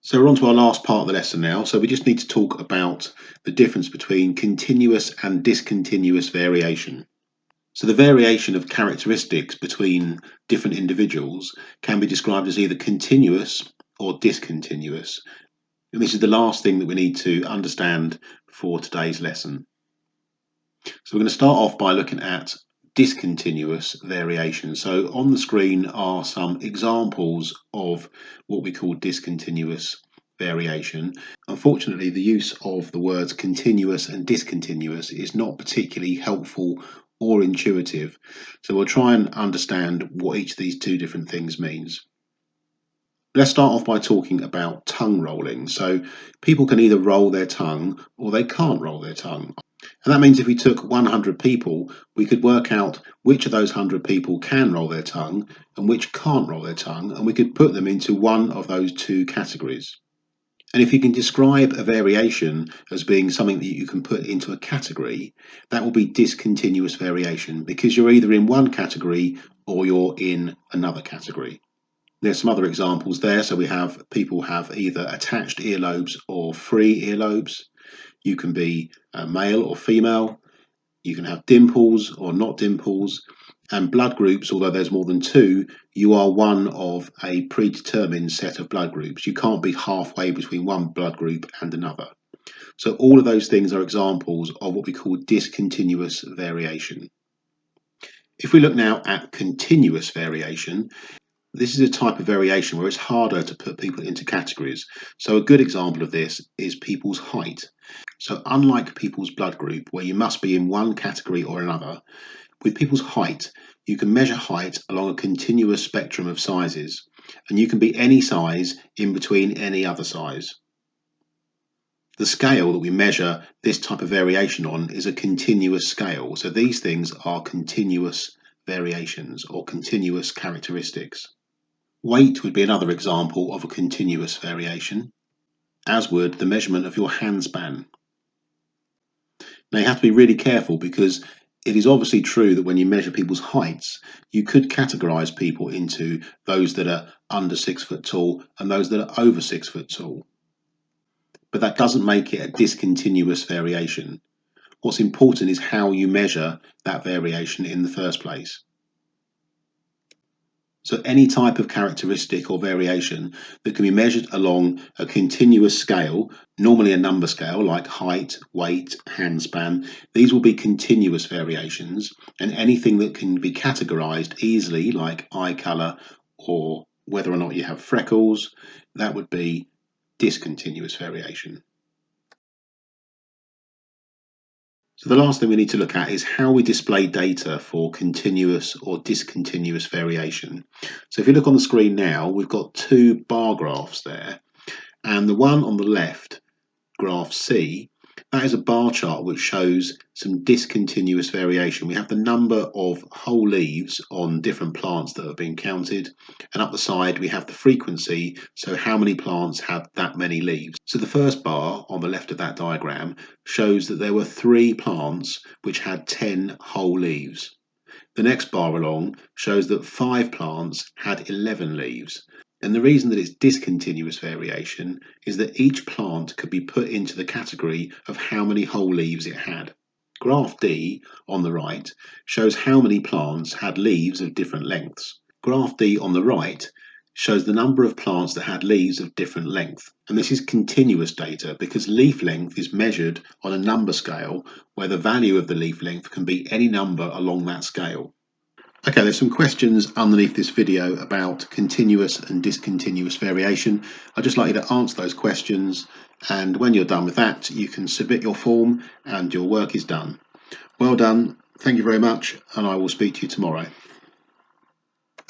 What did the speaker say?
So we're on to our last part of the lesson now. So we just need to talk about the difference between continuous and discontinuous variation. So the variation of characteristics between different individuals can be described as either continuous or discontinuous. And this is the last thing that we need to understand for today's lesson. So we're going to start off by looking at discontinuous variation. So on the screen are some examples of what we call discontinuous variation. Unfortunately, the use of the words continuous and discontinuous is not particularly helpful or intuitive. So we'll try and understand what each of these two different things means. Let's start off by talking about tongue rolling. So people can either roll their tongue or they can't roll their tongue. And that means if we took 100 people, we could work out which of those 100 people can roll their tongue and which can't roll their tongue, and we could put them into one of those two categories. And if you can describe a variation as being something that you can put into a category, that will be discontinuous variation because you're either in one category or you're in another category. There's some other examples there. So we have people have either attached earlobes or free earlobes. You can be male or female. You can have dimples or not dimples. And blood groups, although there's more than two, you are one of a predetermined set of blood groups. You can't be halfway between one blood group and another. So all of those things are examples of what we call discontinuous variation. If we look now at continuous variation, this is a type of variation where it's harder to put people into categories. So a good example of this is people's height. So unlike people's blood group, where you must be in one category or another, with people's height, you can measure height along a continuous spectrum of sizes, and you can be any size in between any other size. The scale that we measure this type of variation on is a continuous scale. So these things are continuous variations or continuous characteristics. Weight would be another example of a continuous variation, as would the measurement of your handspan. Now you have to be really careful because it is obviously true that when you measure people's heights, you could categorize people into those that are under 6 foot tall and those that are over 6 foot tall. But that doesn't make it a discontinuous variation. What's important is how you measure that variation in the first place. So any type of characteristic or variation that can be measured along a continuous scale, normally a number scale like height, weight, handspan, these will be continuous variations, and anything that can be categorized easily like eye color or whether or not you have freckles, that would be discontinuous variation. So the last thing we need to look at is how we display data for continuous or discontinuous variation. So if you look on the screen now, we've got two bar graphs there, and the one on the left, graph C, that is a bar chart which shows some discontinuous variation. We have the number of whole leaves on different plants that have been counted, and up the side we have the frequency, so how many plants have that many leaves. So the first bar on the left of that diagram shows that there were 3 plants which had 10 whole leaves. The next bar along shows that 5 plants had 11 leaves. And the reason that it's discontinuous variation is that each plant could be put into the category of how many whole leaves it had. Graph D on the right shows how many plants had leaves of different lengths. Graph D on the right shows the number of plants that had leaves of different length. And this is continuous data because leaf length is measured on a number scale where the value of the leaf length can be any number along that scale. Okay, there's some questions underneath this video about continuous and discontinuous variation. I'd just like you to answer those questions, and when you're done with that, you can submit your form and your work is done. Well done, thank you very much, and I will speak to you tomorrow.